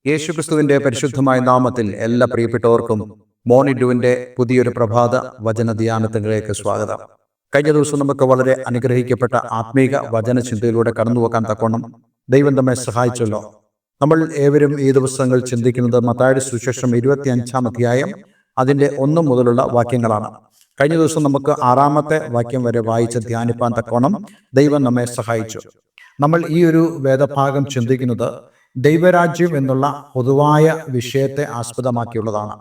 യേശുക്രിസ്തുവിന്റെ പരിശുദ്ധമായ നാമത്തിൽ എല്ലാ പ്രിയപ്പെട്ടവർക്കും മോർണിംഗ് പുതിയൊരു പ്രഭാത വചന ധ്യാനത്തിലേക്ക് സ്വാഗതം. കഴിഞ്ഞ ദിവസം നമുക്ക് വളരെ അനുഗ്രഹിക്കപ്പെട്ട ആത്മീക വചന ചിന്തയിലൂടെ കടന്നു പോകാൻ തക്കോണം ദൈവം നമ്മെ സഹായിച്ചല്ലോ. നമ്മൾ ഏവരും ഈ ദിവസങ്ങൾ ചിന്തിക്കുന്നത് മത്തായിയുടെ സുവിശേഷം 25-ാം അധ്യായം അതിന്റെ 1 മുതലുള്ള വാക്യങ്ങളാണ്. കഴിഞ്ഞ ദിവസം നമുക്ക് 6-ാമത്തെ വാക്യം വരെ വായിച്ച് ധ്യാനിപ്പാൻ തക്കോണം ദൈവം നമ്മെ സഹായിച്ചു. നമ്മൾ ഈ ഒരു വേദഭാഗം ചിന്തിക്കുന്നത് ദൈവരാജ്യം എന്നുള്ള പൊതുവായ വിഷയത്തെ ആസ്പദമാക്കിയുള്ളതാണ്.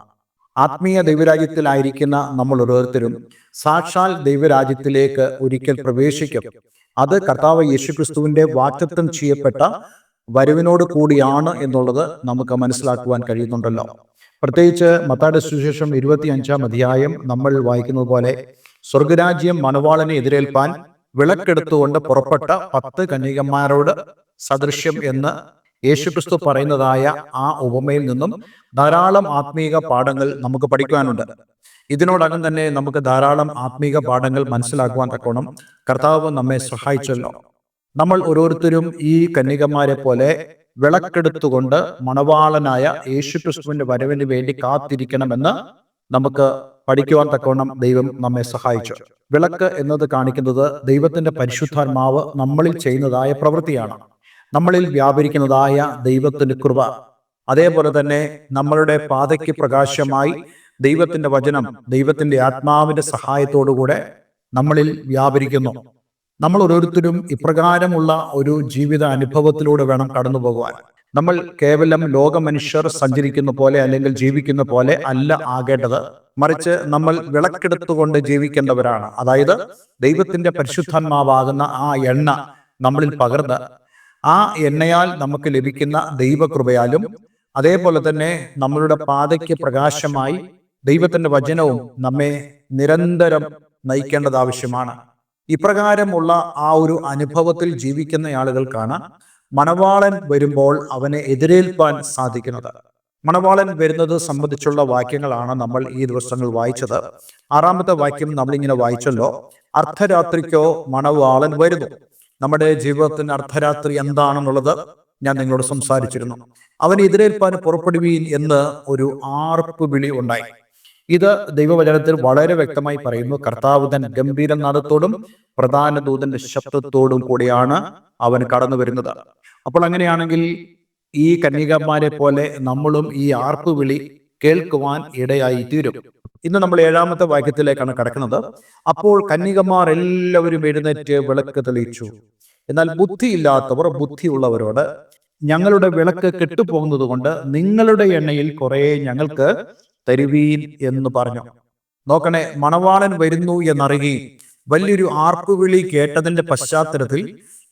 ആത്മീയ ദൈവരാജ്യത്തിലായിരിക്കുന്ന നമ്മൾ ഓരോരുത്തരും സാക്ഷാൽ ദൈവരാജ്യത്തിലേക്ക് ഒരിക്കൽ പ്രവേശിക്കും. അത് കർത്താവ് യേശുക്രിസ്തുവിന്റെ വാഗ്ദത്തം ചെയ്യപ്പെട്ട വരവിനോട് കൂടിയാണ് എന്നുള്ളത് നമുക്ക് മനസ്സിലാക്കുവാൻ കഴിയുന്നുണ്ടല്ലോ. പ്രത്യേകിച്ച് മത്തായിയുടെ സുവിശേഷം 25-ാം അധ്യായം നമ്മൾ വായിക്കുന്നത് പോലെ സ്വർഗരാജ്യം മണവാളനെ എതിരേൽപ്പാൻ വിളക്കെടുത്തുകൊണ്ട് പുറപ്പെട്ട 10 കന്യകമാരോട് സദൃശ്യം എന്ന് യേശുക്രിസ്തു പറയുന്നതായ ആ ഉപമയിൽ നിന്നും ധാരാളം ആത്മീക പാഠങ്ങൾ നമുക്ക് പഠിക്കുവാനുണ്ട്. ഇതിനോടകം തന്നെ നമുക്ക് ധാരാളം ആത്മീക പാഠങ്ങൾ മനസ്സിലാക്കുവാൻ തക്കോണം കർത്താവ് നമ്മെ സഹായിച്ചല്ലോ. നമ്മൾ ഓരോരുത്തരും ഈ കന്യകമാരെ പോലെ വിളക്കെടുത്തുകൊണ്ട് മണവാളനായ യേശുക്രിസ്തുവിന്റെ വരവിന് വേണ്ടി കാത്തിരിക്കണമെന്ന് നമുക്ക് പഠിക്കുവാൻ തക്കോണം ദൈവം നമ്മെ സഹായിച്ചു. വിളക്ക് എന്നത് കാണിക്കുന്നത് ദൈവത്തിന്റെ പരിശുദ്ധാത്മാവ് നമ്മളിൽ ചെയ്യുന്നതായ പ്രവൃത്തിയാണ്, നമ്മളിൽ വ്യാപരിക്കുന്നതായ ദൈവത്തിന്റെ കൃപ. അതേപോലെ തന്നെ നമ്മളുടെ പാതയ്ക്ക് പ്രകാശമായി ദൈവത്തിന്റെ വചനം ദൈവത്തിന്റെ ആത്മാവിന്റെ സഹായത്തോടുകൂടെ നമ്മളിൽ വ്യാപരിക്കുന്നു. നമ്മൾ ഓരോരുത്തരും ഇപ്രകാരമുള്ള ഒരു ജീവിത അനുഭവത്തിലൂടെ വേണം കടന്നു പോകുവാൻ. നമ്മൾ കേവലം ലോക മനുഷ്യർ സഞ്ചരിക്കുന്ന പോലെ അല്ലെങ്കിൽ ജീവിക്കുന്ന പോലെ അല്ല ആകേണ്ടത്, മറിച്ച് നമ്മൾ വിളക്കെടുത്തുകൊണ്ട് ജീവിക്കേണ്ടവരാണ്. അതായത് ദൈവത്തിന്റെ പരിശുദ്ധാത്മാവാകുന്ന ആ എണ്ണ നമ്മളിൽ പകർന്ന് ആ എണ്ണയാൽ നമുക്ക് ലഭിക്കുന്ന ദൈവകൃപയാലും അതേപോലെ തന്നെ നമ്മളുടെ പാതയ്ക്ക് പ്രകാശമായി ദൈവത്തിന്റെ വചനവും നമ്മെ നിരന്തരം നയിക്കേണ്ടത് ആവശ്യമാണ്. ഇപ്രകാരമുള്ള ആ ഒരു അനുഭവത്തിൽ ജീവിക്കുന്ന ആളുകൾക്കാണ് മണവാളൻ വരുമ്പോൾ അവനെ എതിരേൽപ്പാൻ സാധിക്കുന്നത്. മണവാളൻ വരുന്നത് സംബന്ധിച്ചുള്ള വാക്യങ്ങളാണ് നമ്മൾ ഈ ദിവസങ്ങൾ വായിച്ചത്. 6-ാമത്തെ വാക്യം നമ്മളിങ്ങനെ വായിച്ചല്ലോ, അർദ്ധരാത്രിക്കോ മണവാളൻ വരുന്നു. നമ്മുടെ ജീവിതത്തിന്റെ അർദ്ധരാത്രി എന്താണെന്നുള്ളത് ഞാൻ നിങ്ങളോട് സംസാരിച്ചിരുന്നു. അവനെ എതിരേൽപ്പാൻ പുറപ്പെടുവീൻ എന്ന് ഒരു ആർപ്പ് വിളി ഉണ്ടായി. ഇത് ദൈവവചനത്തിൽ വളരെ വ്യക്തമായി പറയുന്നു. കർത്താവ് തൻ ഗംഭീര നാദത്തോടും പ്രധാന ദൂതന്റെ ശബ്ദത്തോടും കൂടിയാണ് അവൻ കടന്നു വരുന്നത്. അപ്പോൾ അങ്ങനെയാണെങ്കിൽ ഈ കന്യകമാരെ പോലെ നമ്മളും ഈ ആർപ്പ് വിളി കേൾക്കുവാൻ ഇടയായി തീരും. ഇന്ന് നമ്മൾ 7-ാമത്തെ വാക്യത്തിലേക്കാണ് കടക്കുന്നത്. അപ്പോൾ കന്യകമാർ എല്ലാവരും എഴുന്നേറ്റ് വിളക്ക് തെളിയിച്ചു. എന്നാൽ ബുദ്ധിയില്ലാത്തവർ ബുദ്ധിയുള്ളവരോട്, ഞങ്ങളുടെ വിളക്ക് കെട്ടുപോകുന്നത് കൊണ്ട് നിങ്ങളുടെ എണ്ണയിൽ കുറെ ഞങ്ങൾക്ക് തരുവീൻ എന്ന് പറഞ്ഞു. നോക്കണേ, മണവാളൻ വരുന്നു എന്നറിയുകയും വലിയൊരു ആർപ്പുവിളി കേട്ടതിന്റെ പശ്ചാത്തലത്തിൽ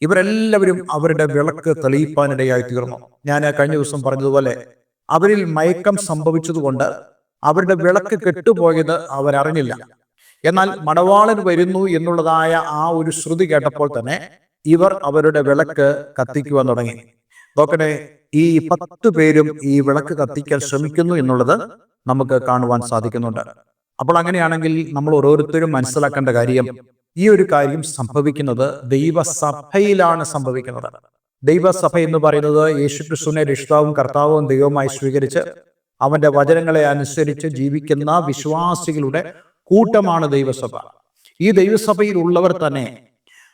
ഇവരെല്ലാവരും അവരുടെ വിളക്ക് തെളിയിപ്പാനിടയായി തീർന്നു. ഞാൻ കഴിഞ്ഞ ദിവസം പറഞ്ഞതുപോലെ അവരിൽ മയക്കം സംഭവിച്ചതുകൊണ്ട് അവരുടെ വിളക്ക് കെട്ടുപോയത് അവരറിഞ്ഞില്ല. എന്നാൽ മണവാളൻ വരുന്നു എന്നുള്ളതായ ആ ഒരു ശ്രുതി കേട്ടപ്പോൾ തന്നെ ഇവർ അവരുടെ വിളക്ക് കത്തിക്കുവാൻ തുടങ്ങി. നോക്കണേ, ഈ 10 പേരും ഈ വിളക്ക് കത്തിക്കാൻ ശ്രമിക്കുന്നു എന്നുള്ളത് നമുക്ക് കാണുവാൻ സാധിക്കുന്നുണ്ട്. അപ്പോൾ അങ്ങനെയാണെങ്കിൽ നമ്മൾ ഓരോരുത്തരും മനസ്സിലാക്കേണ്ട കാര്യം, ഈ ഒരു കാര്യം സംഭവിക്കുന്നത് ദൈവസഭയിലാണ് സംഭവിക്കുന്നത്. ദൈവസഭ എന്ന് പറയുന്നത് യേശുക്രിസ്തുവിനെ രക്ഷിതാവും കർത്താവും ദൈവമായി സ്വീകരിച്ച് അവന്റെ വചനങ്ങളെ അനുസരിച്ച് ജീവിക്കുന്ന വിശ്വാസികളുടെ കൂട്ടമാണ് ദൈവസഭ. ഈ ദൈവസഭയിൽ ഉള്ളവർ തന്നെ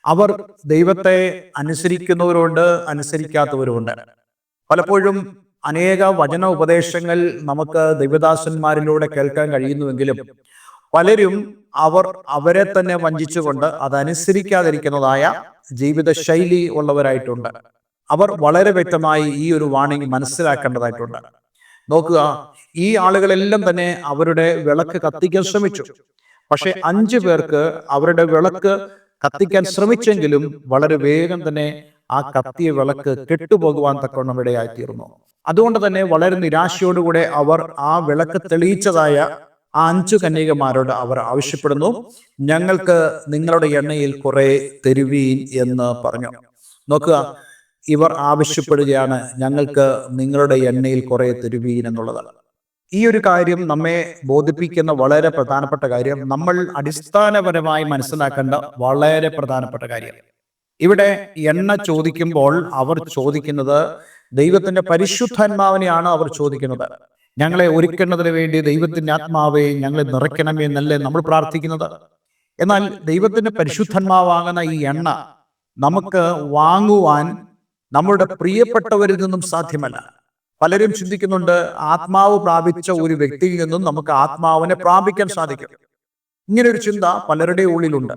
അവർ ദൈവത്തെ അനുസരിക്കുന്നവരുണ്ട്, അനുസരിക്കാത്തവരുമുണ്ട്. പലപ്പോഴും അനേക വചന ഉപദേശങ്ങൾ നമുക്ക് ദൈവദാസന്മാരിലൂടെ കേൾക്കാൻ കഴിയുന്നുവെങ്കിലും പലരും അവരെ തന്നെ വഞ്ചിച്ചുകൊണ്ട് അതനുസരിക്കാതിരിക്കുന്നതായ ജീവിത ശൈലി ഉള്ളവരായിട്ടുണ്ട്. അവർ വളരെ വ്യക്തമായി ഈ ഒരു വാണിംഗ് മനസ്സിലാക്കേണ്ടതായിട്ടുണ്ട്. നോക്കുക, ഈ ആളുകളെല്ലാം തന്നെ അവരുടെ വിളക്ക് കത്തിക്കാൻ ശ്രമിച്ചു. പക്ഷെ 5 പേർക്ക് അവരുടെ വിളക്ക് കത്തിക്കാൻ ശ്രമിച്ചെങ്കിലും വളരെ വേഗം തന്നെ ആ കത്തിയ വിളക്ക് കെട്ടുപോകുവാൻ തക്കവണ്ണം ഇടയായിത്തീർന്നു. അതുകൊണ്ട് തന്നെ വളരെ നിരാശയോടുകൂടെ അവർ ആ വിളക്ക് തെളിയിച്ചതായ ആ 5 കന്യകമാരോട് അവർ ആവശ്യപ്പെടുന്നു, ഞങ്ങൾക്ക് നിങ്ങളുടെ എണ്ണയിൽ കുറെ തരുവീൻ എന്ന് പറഞ്ഞു. നോക്കുക, ഇവർ ആവശ്യപ്പെടുകയാണ്, ഞങ്ങൾക്ക് നിങ്ങളുടെ എണ്ണയിൽ കുറെ തരുവീൻ എന്നുള്ളത്. ഈ ഒരു കാര്യം നമ്മെ ബോധിപ്പിക്കുന്ന വളരെ പ്രധാനപ്പെട്ട കാര്യം, നമ്മൾ അടിസ്ഥാനപരമായി മനസ്സിലാക്കേണ്ട വളരെ പ്രധാനപ്പെട്ട കാര്യം, ഇവിടെ എണ്ണ ചോദിക്കുമ്പോൾ അവർ ചോദിക്കുന്നത് ദൈവത്തിന്റെ പരിശുദ്ധാത്മാവിനെയാണ് അവർ ചോദിക്കുന്നത്. ഞങ്ങളെ ഒരുക്കുന്നതിന് വേണ്ടി ദൈവത്തിന്റെ ആത്മാവെ ഞങ്ങളെ നിറയ്ക്കണമേ എന്നല്ലേ നമ്മൾ പ്രാർത്ഥിക്കുന്നത്. എന്നാൽ ദൈവത്തിന്റെ പരിശുദ്ധാത്മാവാകുന്ന ഈ എണ്ണ നമുക്ക് വാങ്ങുവാൻ നമ്മളുടെ പ്രിയപ്പെട്ടവരിൽ നിന്നും സാധ്യമല്ല. പലരും ചിന്തിക്കുന്നുണ്ട്, ആത്മാവ് പ്രാപിച്ച ഒരു വ്യക്തിയിൽ നിന്നും നമുക്ക് ആത്മാവിനെ പ്രാപിക്കാൻ സാധിക്കും. ഇങ്ങനൊരു ചിന്ത പലരുടെ ഉള്ളിലുണ്ട്.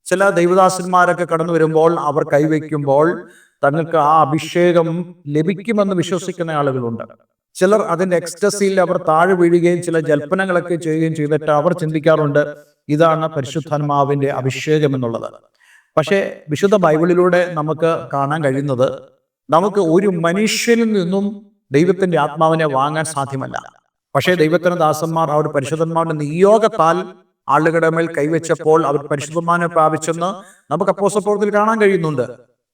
ചില ദൈവദാസന്മാരൊക്കെ കടന്നു വരുമ്പോൾ അവർ കൈവയ്ക്കുമ്പോൾ തങ്ങൾക്ക് ആ അഭിഷേകം ലഭിക്കുമെന്ന് വിശ്വസിക്കുന്ന ആളുകളുണ്ട്. ചിലർ അതിന്റെ എക്സ്റ്റസിയിൽ അവർ താഴെ വീഴുകയും ചില ജൽപ്പനങ്ങളൊക്കെ ചെയ്യുകയും ചെയ്തിട്ട് അവർ ചിന്തിക്കാറുണ്ട്, ഇതാണ് പരിശുദ്ധാത്മാവിന്റെ അഭിഷേകം എന്നുള്ളത്. പക്ഷേ വിശുദ്ധ ബൈബിളിലൂടെ നമുക്ക് കാണാൻ കഴിയുന്നത്, നമുക്ക് ഒരു മനുഷ്യനിൽ നിന്നും ദൈവത്തിന്റെ ആത്മാവിനെ വാങ്ങാൻ സാധ്യമല്ല. പക്ഷേ ദൈവത്തിന്റെ ദാസന്മാർ അവർ പരിശുദ്ധന്മാരുടെ നിയോഗത്താൽ ആളുകളുടെ മേൽ കൈവച്ചപ്പോൾ അവർ പരിശുദ്ധന്മാരെ പ്രാപിച്ചെന്ന് നമുക്ക് അപ്പോസ്തലപ്രവൃത്തിയിൽ കാണാൻ കഴിയുന്നുണ്ട്.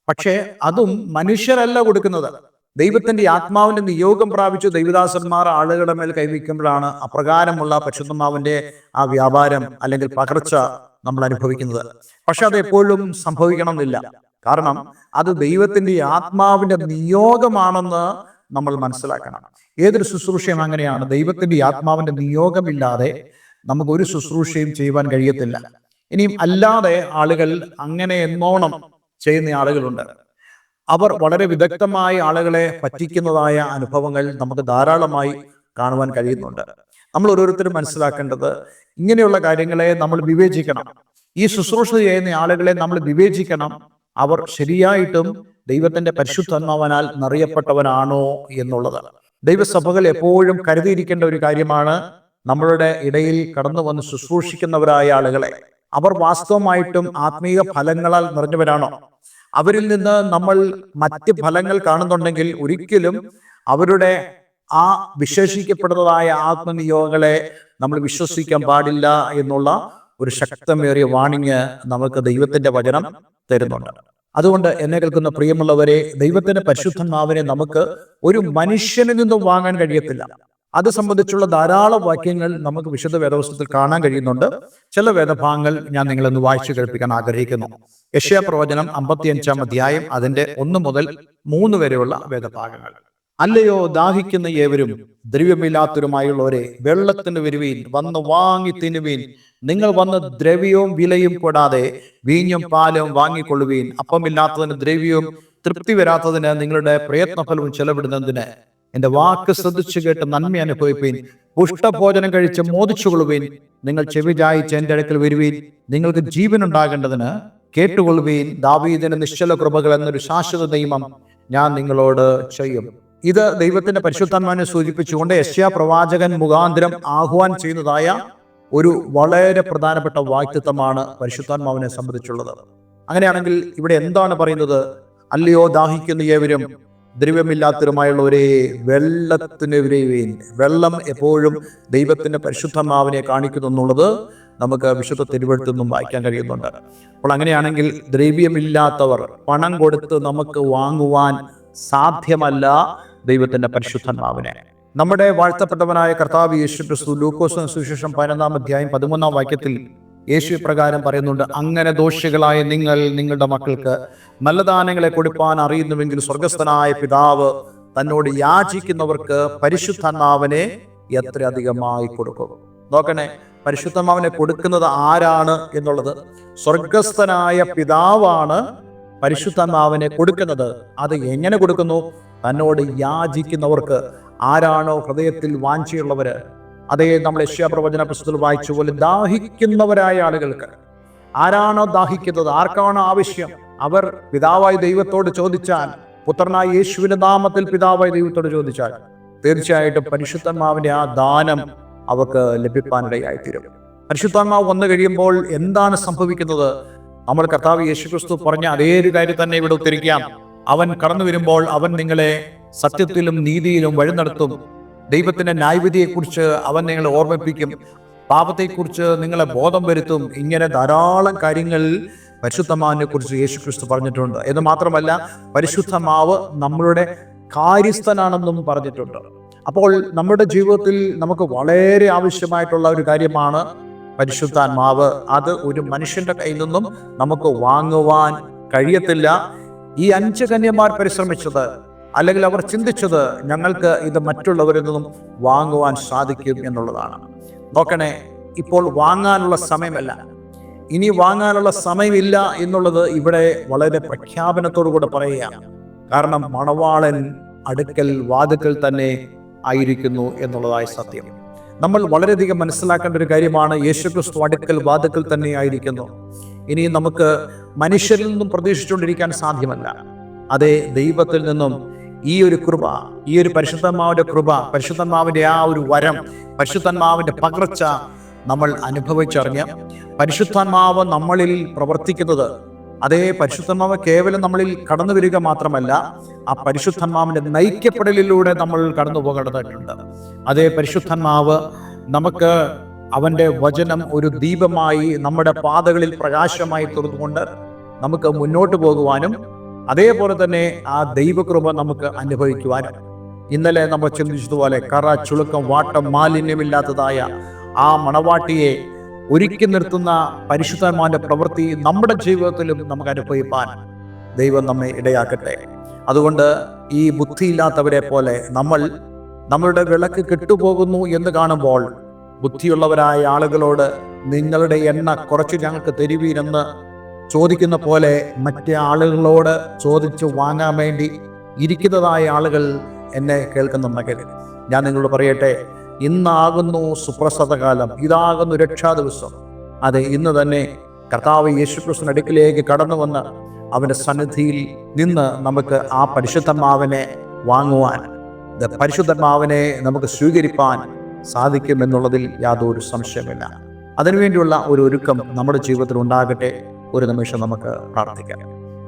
പക്ഷേ അതും മനുഷ്യരല്ല കൊടുക്കുന്നത്. ദൈവത്തിന്റെ ആത്മാവിന്റെ നിയോഗം പ്രാപിച്ചു ദൈവദാസന്മാർ ആളുകളുടെ മേൽ കൈവയ്ക്കുമ്പോഴാണ് അപ്രകാരമുള്ള പരിശുദ്ധാത്മാവിന്റെ ആ വ്യാപാരം അല്ലെങ്കിൽ പകർച്ച നമ്മൾ അനുഭവിക്കുന്നത്. പക്ഷെ അത് എപ്പോഴും സംഭവിക്കണമെന്നില്ല. കാരണം അത് ദൈവത്തിന്റെ ആത്മാവിന്റെ നിയോഗമാണെന്ന് നമ്മൾ മനസ്സിലാക്കണം. ഏതൊരു ശുശ്രൂഷയും അങ്ങനെയാണ്. ദൈവത്തിന്റെ ആത്മാവിന്റെ നിയോഗമില്ലാതെ നമുക്ക് ഒരു ശുശ്രൂഷയും ചെയ്യുവാൻ കഴിയത്തില്ല. ഇനിയും അല്ലാതെ ആളുകൾ അങ്ങനെ എന്നോണം ചെയ്യുന്ന ആളുകളുണ്ട്. അവർ വളരെ വിദഗ്ധമായ ആളുകളെ പറ്റിക്കുന്നതായ അനുഭവങ്ങൾ നമുക്ക് ധാരാളമായി കാണുവാൻ കഴിയുന്നുണ്ട്. നമ്മൾ ഓരോരുത്തരും മനസ്സിലാക്കേണ്ടത്, ഇങ്ങനെയുള്ള കാര്യങ്ങളെ നമ്മൾ വിവേചിക്കണം. ഈ ശുശ്രൂഷ ചെയ്യുന്ന ആളുകളെ നമ്മൾ വിവേചിക്കണം. അവർ ശരിയായിട്ടും ദൈവത്തിന്റെ പരിശുദ്ധാത്മാവിനാൽ നിറയപ്പെട്ടവനാണോ എന്നുള്ളത്. ദൈവസഭകൾ എപ്പോഴും കരുതിയിരിക്കേണ്ട ഒരു കാര്യമാണ്, നമ്മളുടെ ഇടയിൽ കടന്നു വന്ന് ശുശ്രൂഷിക്കുന്നവരായ ആളുകളെ അവർ വാസ്തവമായിട്ടും ആത്മീയ ഫലങ്ങളാൽ നിറഞ്ഞവരാണോ? അവരിൽ നിന്ന് നമ്മൾ മറ്റ് ഫലങ്ങൾ കാണുന്നുണ്ടെങ്കിൽ ഒരിക്കലും അവരുടെ ആ വിശേഷിക്കപ്പെടുന്നതായ ആത്മനിയോഗങ്ങളെ നമ്മൾ വിശ്വസിക്കാൻ പാടില്ല എന്നുള്ള ഒരു ശക്തമേറിയ വാണിംഗ് നമുക്ക് ദൈവത്തിന്റെ വചനം തരുന്നുണ്ട്. അതുകൊണ്ട് എന്നെ കേൾക്കുന്ന പ്രിയമുള്ളവരെ, ദൈവത്തിന്റെ പരിശുദ്ധാത്മാവിനെ നമുക്ക് ഒരു മനുഷ്യനിൽ നിന്നും വാങ്ങാൻ കഴിയത്തില്ല. അത് സംബന്ധിച്ചുള്ള ധാരാളം വാക്യങ്ങൾ നമുക്ക് വിശുദ്ധ വേദപുസ്തകത്തിൽ കാണാൻ കഴിയുന്നുണ്ട്. ചില വേദഭാഗങ്ങൾ ഞാൻ നിങ്ങളൊന്ന് വായിച്ചു കേൾപ്പിക്കാൻ ആഗ്രഹിക്കുന്നു. യെശയ്യാപ്രവചനം 55-ാം അധ്യായം അതിന്റെ 1 മുതൽ 3 വരെയുള്ള വേദഭാഗങ്ങൾ. അല്ലയോ ദാഹിക്കുന്ന ഏവരും ദ്രവ്യമില്ലാത്തവരുമായുള്ളവരെ, വെള്ളത്തിന് വരുവീൻ, വന്ന് വാങ്ങി തിന്നുവീൻ. നിങ്ങൾ വന്ന് ദ്രവ്യവും വിലയും കൂടാതെ വീഞ്ഞും പാലും വാങ്ങിക്കൊള്ളുവീൻ. അപ്പമില്ലാത്തതിന് ദ്രവ്യവും തൃപ്തി വരാത്തതിന് നിങ്ങളുടെ പ്രയത്നഫലവും ചെലവിടുന്നതിന് എന്റെ വാക്ക് ശ്രദ്ധിച്ചു കേട്ട് നന്മ അനുഭവിപ്പീൻ. പുഷ്ടഭോജനം കഴിച്ച് മോദിച്ചുകൊള്ളുവീൻ. നിങ്ങൾ ചെവി ചായിച്ച് എന്റെ അടുക്കൽ വരുവീൻ. നിങ്ങൾക്ക് ജീവൻ ഉണ്ടാകേണ്ടതിന് കേട്ടുകൊള്ളുവീൻ. ദാവീദിന്റെ നിശ്ചല കൃപകൾ എന്നൊരു ശാശ്വത നിയമം ഞാൻ നിങ്ങളോട് ചെയ്യും. ഇത് ദൈവത്തിന്റെ പരിശുദ്ധാത്മാവിനെ സൂചിപ്പിച്ചുകൊണ്ട് യെശയ്യാ പ്രവാചകൻ മുഖാന്തരം ആഹ്വാനം ചെയ്യുന്നതായ ഒരു വളരെ പ്രധാനപ്പെട്ട വാക്തത്വമാണ് പരിശുദ്ധാത്മാവിനെ സംബന്ധിച്ചുള്ളത്. അങ്ങനെയാണെങ്കിൽ ഇവിടെ എന്താണ് പറയുന്നത്? അല്ലയോ ദാഹിക്കുന്ന ഏവരും ദ്രവ്യമില്ലാത്തവരുമായുള്ളവരെ, വെള്ളത്തിന് വരുവീൻ. വെള്ളം എപ്പോഴും ദൈവത്തിന്റെ പരിശുദ്ധാത്മാവിനെ കാണിക്കുന്നു എന്നുള്ളത് നമുക്ക് വിശുദ്ധ തിരുവെഴുത്തിൽ നിന്നും വായിക്കാൻ കഴിയുന്നുണ്ട്. അപ്പോൾ അങ്ങനെയാണെങ്കിൽ ദ്രവ്യമില്ലാത്തവർ, പണം കൊടുത്ത് നമുക്ക് വാങ്ങുവാൻ സാധ്യമല്ല ദൈവത്തിന്റെ പരിശുദ്ധാത്മാവിനെ. നമ്മുടെ വാഴ്ത്തപ്പെട്ടവനായ കർത്താവ് യേശു ക്രിസ്തു ലൂക്കോസ് സുവിശേഷം 11-ാം അധ്യായം 13-ാം വാക്യത്തിൽ യേശു പ്രകാരം പറയുന്നുണ്ട്, അങ്ങനെ ദോഷികളായ നിങ്ങൾ നിങ്ങളുടെ മക്കൾക്ക് നല്ല ദാനങ്ങളെ കൊടുപ്പാൻ അറിയുന്നുവെങ്കിൽ സ്വർഗസ്ഥനായ പിതാവ് തന്നോട് യാചിക്കുന്നവർക്ക് പരിശുദ്ധാത്മാവിനെ എത്ര അധികമായി കൊടുക്കും. നോക്കണേ, പരിശുദ്ധാത്മാവിനെ കൊടുക്കുന്നത് ആരാണ് എന്നുള്ളത്. സ്വർഗസ്ഥനായ പിതാവാണ് പരിശുദ്ധാത്മാവിനെ കൊടുക്കുന്നത്. അത് എങ്ങനെ കൊടുക്കുന്നു? തന്നോട് യാചിക്കുന്നവർക്ക്. ആരാണോ ഹൃദയത്തിൽ വാഞ്ചയുള്ളവര്, അതേ നമ്മൾ യെശയ്യാ പ്രവചന പുസ്തകത്തിൽ വായിച്ച പോലെ ദാഹിക്കുന്നവരായ ആളുകൾക്ക്. ആരാണോ ദാഹിക്കുന്നത്, ആർക്കാണോ ആവശ്യം, അവർ പിതാവായ ദൈവത്തോട് ചോദിച്ചാൽ, പുത്രനായ യേശുവിന്റെ നാമത്തിൽ പിതാവായ ദൈവത്തോട് ചോദിച്ചാൽ തീർച്ചയായിട്ടും പരിശുദ്ധാത്മാവിന്റെ ആ ദാനം അവർക്ക് ലഭിക്കാനിടയായിത്തീരും. പരിശുദ്ധാത്മാവ് വന്നു കഴിയുമ്പോൾ എന്താണ് സംഭവിക്കുന്നത്? നമ്മൾ കർത്താവ് യേശുക്രിസ്തു പറഞ്ഞ അതേ ഒരു കാര്യം തന്നെ ഇവിടെ ഉദ്ധരിക്കാം. അവൻ കടന്നു വരുമ്പോൾ അവൻ നിങ്ങളെ സത്യത്തിലും നീതിയിലും വഴി നടത്തും. ദൈവത്തിന്റെ ന്യായവിധിയെക്കുറിച്ച് അവൻ നിങ്ങളെ ഓർമ്മിപ്പിക്കും. പാപത്തെക്കുറിച്ച് നിങ്ങളെ ബോധം വരുത്തും. ഇങ്ങനെ ധാരാളം കാര്യങ്ങൾ പരിശുദ്ധമാവിനെ കുറിച്ച് യേശുക്രിസ്തു പറഞ്ഞിട്ടുണ്ട്. എന്ന് മാത്രമല്ല, പരിശുദ്ധമാവ് നമ്മളുടെ കാര്യസ്ഥനാണെന്നും പറഞ്ഞിട്ടുണ്ട്. അപ്പോൾ നമ്മുടെ ജീവിതത്തിൽ നമുക്ക് വളരെ ആവശ്യമായിട്ടുള്ള ഒരു കാര്യമാണ് പരിശുദ്ധാത്മാവ്. അത് ഒരു മനുഷ്യന്റെ കയ്യിൽ നിന്നും നമുക്ക് വാങ്ങുവാൻ കഴിയത്തില്ല. ഈ 5 കന്യന്മാർ പരിശ്രമിച്ചത് അല്ലെങ്കിൽ അവർ ചിന്തിച്ചത് ഞങ്ങൾക്ക് ഇത് മറ്റുള്ളവരിൽ നിന്നും വാങ്ങുവാൻ സാധിക്കും എന്നുള്ളതാണ്. നോക്കണേ, ഇപ്പോൾ വാങ്ങാനുള്ള സമയമല്ല, ഇനി വാങ്ങാനുള്ള സമയമില്ല എന്നുള്ളത് ഇവിടെ വളരെ പ്രഖ്യാപനത്തോടുകൂടെ പറയുകയാണ്. കാരണം മണവാളൻ അടുക്കൽ വാതിൽക്കൽ തന്നെ ആയിരിക്കുന്നു എന്നുള്ളതായ സത്യം നമ്മൾ വളരെയധികം മനസ്സിലാക്കേണ്ട ഒരു കാര്യമാണ്. യേശുക്രിസ്തു അടുക്കൽ വാതിൽക്കൽ തന്നെ ആയിരിക്കുന്നു. ഇനി നമുക്ക് മനുഷ്യരിൽ നിന്നും പ്രതീക്ഷിച്ചുകൊണ്ടിരിക്കാൻ സാധ്യമല്ല. അതേ, ദൈവത്തിൽ നിന്നും ഈ ഒരു കൃപ, ഈ ഒരു പരിശുദ്ധാത്മാവിന്റെ കൃപ, പരിശുദ്ധാത്മാവിന്റെ ആ ഒരു വരം, പരിശുദ്ധാത്മാവിന്റെ പകർച്ച നമ്മൾ അനുഭവിച്ചറിഞ്ഞ് പരിശുദ്ധാത്മാവ് നമ്മളിൽ പ്രവർത്തിക്കുന്നത്, അതേ പരിശുദ്ധാത്മാവ് കേവലം നമ്മളിൽ കടന്നു വരിക മാത്രമല്ല, ആ പരിശുദ്ധാത്മാവിന്റെ നയിക്കപ്പെടലിലൂടെ നമ്മൾ കടന്നു പോകേണ്ടതായിട്ടുണ്ട്. അതേ പരിശുദ്ധാത്മാവ് നമുക്ക് അവന്റെ വചനം ഒരു ദീപമായി നമ്മുടെ പാതകളിൽ പ്രകാശമായി തുറന്നുകൊണ്ട് നമുക്ക് മുന്നോട്ട് പോകുവാനും അതേപോലെ തന്നെ ആ ദൈവകൃപ നമുക്ക് അനുഭവിക്കുവാനും, ഇന്നലെ നമ്മൾ ചിന്തിച്ചതുപോലെ കറ, ചുളുക്കം, വാട്ടം, മാലിന്യമില്ലാത്തതായ ആ മണവാട്ടിയെ ഒരുക്കി നിർത്തുന്ന പരിശുദ്ധാത്മാവിന്റെ പ്രവൃത്തി നമ്മുടെ ജീവിതത്തിലും നമുക്ക് അനുഭവിപ്പാൻ ദൈവം നമ്മെ ഇടയാക്കട്ടെ. അതുകൊണ്ട് ഈ ബുദ്ധിയില്ലാത്തവരെ പോലെ നമ്മളുടെ വിളക്ക് കെട്ടുപോകുന്നു എന്ന് കാണുമ്പോൾ ബുദ്ധിയുള്ളവരായ ആളുകളോട് നിങ്ങളുടെ എണ്ണ കുറച്ച് ഞങ്ങൾക്ക് തരുവീരെന്ന് ചോദിക്കുന്ന പോലെ മറ്റേ ആളുകളോട് ചോദിച്ചു വാങ്ങാൻ വേണ്ടി ഇരിക്കുന്നതായ ആളുകൾ എന്നെ കേൾക്കുന്നുണ്ടെങ്കിൽ ഞാൻ നിങ്ങളോട് പറയട്ടെ, ഇന്നാകുന്നു സുപ്രസാദകാലം, ഇതാകുന്നു രക്ഷാ ദിവസം. അതെ, ഇന്ന് തന്നെ കർത്താവ് യേശുക്രിസ്തുവിന്റെ അടുക്കിലേക്ക് കടന്നു വന്ന് അവന്റെ സന്നിധിയിൽ നിന്ന് നമുക്ക് ആ പരിശുദ്ധാത്മാവിനെ വാങ്ങുവാൻ, പരിശുദ്ധാത്മാവിനെ നമുക്ക് സ്വീകരിപ്പാൻ സാധിക്കുമെന്നുള്ളതിൽ യാതൊരു സംശയമില്ല. അതിനുവേണ്ടിയുള്ള ഒരു ഒരുക്കം നമ്മുടെ ജീവിതത്തിൽ ഉണ്ടാകട്ടെ. ഒരു നിമിഷം നമുക്ക് പ്രാർത്ഥിക്കാം.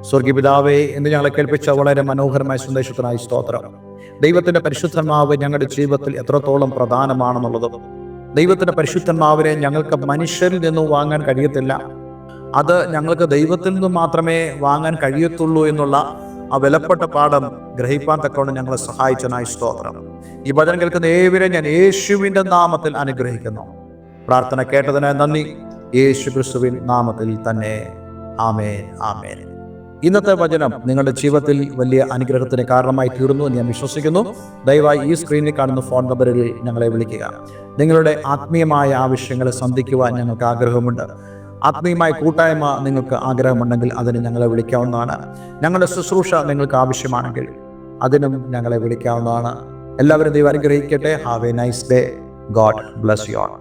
സ്വർഗീയ പിതാവേ, എന്ന് ഞങ്ങളെ കേൾപ്പിച്ച വളരെ മനോഹരമായ സന്ദേശത്തിനായി സ്തോത്രം. ദൈവത്തിന്റെ പരിശുദ്ധാത്മാവ് ഞങ്ങളുടെ ജീവിതത്തിൽ എത്രത്തോളം പ്രധാനമാണെന്നുള്ളതും, ദൈവത്തിന്റെ പരിശുദ്ധാത്മാവിനെ ഞങ്ങൾക്ക് മനുഷ്യരിൽ നിന്നും വാങ്ങാൻ കഴിയത്തില്ല, അത് ഞങ്ങൾക്ക് ദൈവത്തിൽ നിന്നും മാത്രമേ വാങ്ങാൻ കഴിയത്തുള്ളൂ എന്നുള്ള ആ വിലപ്പെട്ട പാഠം ഗ്രഹിപ്പാൻ തക്കവണ്ണം ഞങ്ങളെ സഹായിച്ചനായി സ്തോത്രം. ഈ വചനം കേൾക്കുന്ന ഏവരെ ഞാൻ യേശുവിന്റെ നാമത്തിൽ അനുഗ്രഹിക്കുന്നു. പ്രാർത്ഥന കേട്ടതിനായി നന്ദി. യേശു ക്രിസ്തുവിൻ നാമത്തിൽ തന്നെ. ആമേൻ, ആമേൻ. ഇന്നത്തെ വചനം നിങ്ങളുടെ ജീവിതത്തിൽ വലിയ അനുഗ്രഹത്തിന് കാരണമായി തീർന്നു എന്ന് ഞാൻ വിശ്വസിക്കുന്നു. ദയവായി ഈ സ്ക്രീനിൽ കാണുന്ന ഫോൺ നമ്പറിൽ ഞങ്ങളെ വിളിക്കുക. നിങ്ങളുടെ ആത്മീയമായ ആവശ്യങ്ങളെ സന്ധിക്കുവാൻ ഞങ്ങൾക്ക് ആഗ്രഹമുണ്ട്. ആത്മീയമായ കൂട്ടായ്മ നിങ്ങൾക്ക് ആഗ്രഹമുണ്ടെങ്കിൽ അതിന് ഞങ്ങളെ വിളിക്കാവുന്നതാണ്. ഞങ്ങളുടെ ശുശ്രൂഷ നിങ്ങൾക്ക് ആവശ്യമാണെങ്കിൽ അതിനും ഞങ്ങളെ വിളിക്കാവുന്നതാണ്. എല്ലാവരും ദൈവം അനുഗ്രഹിക്കട്ടെ. Have A nice day. God bless you all.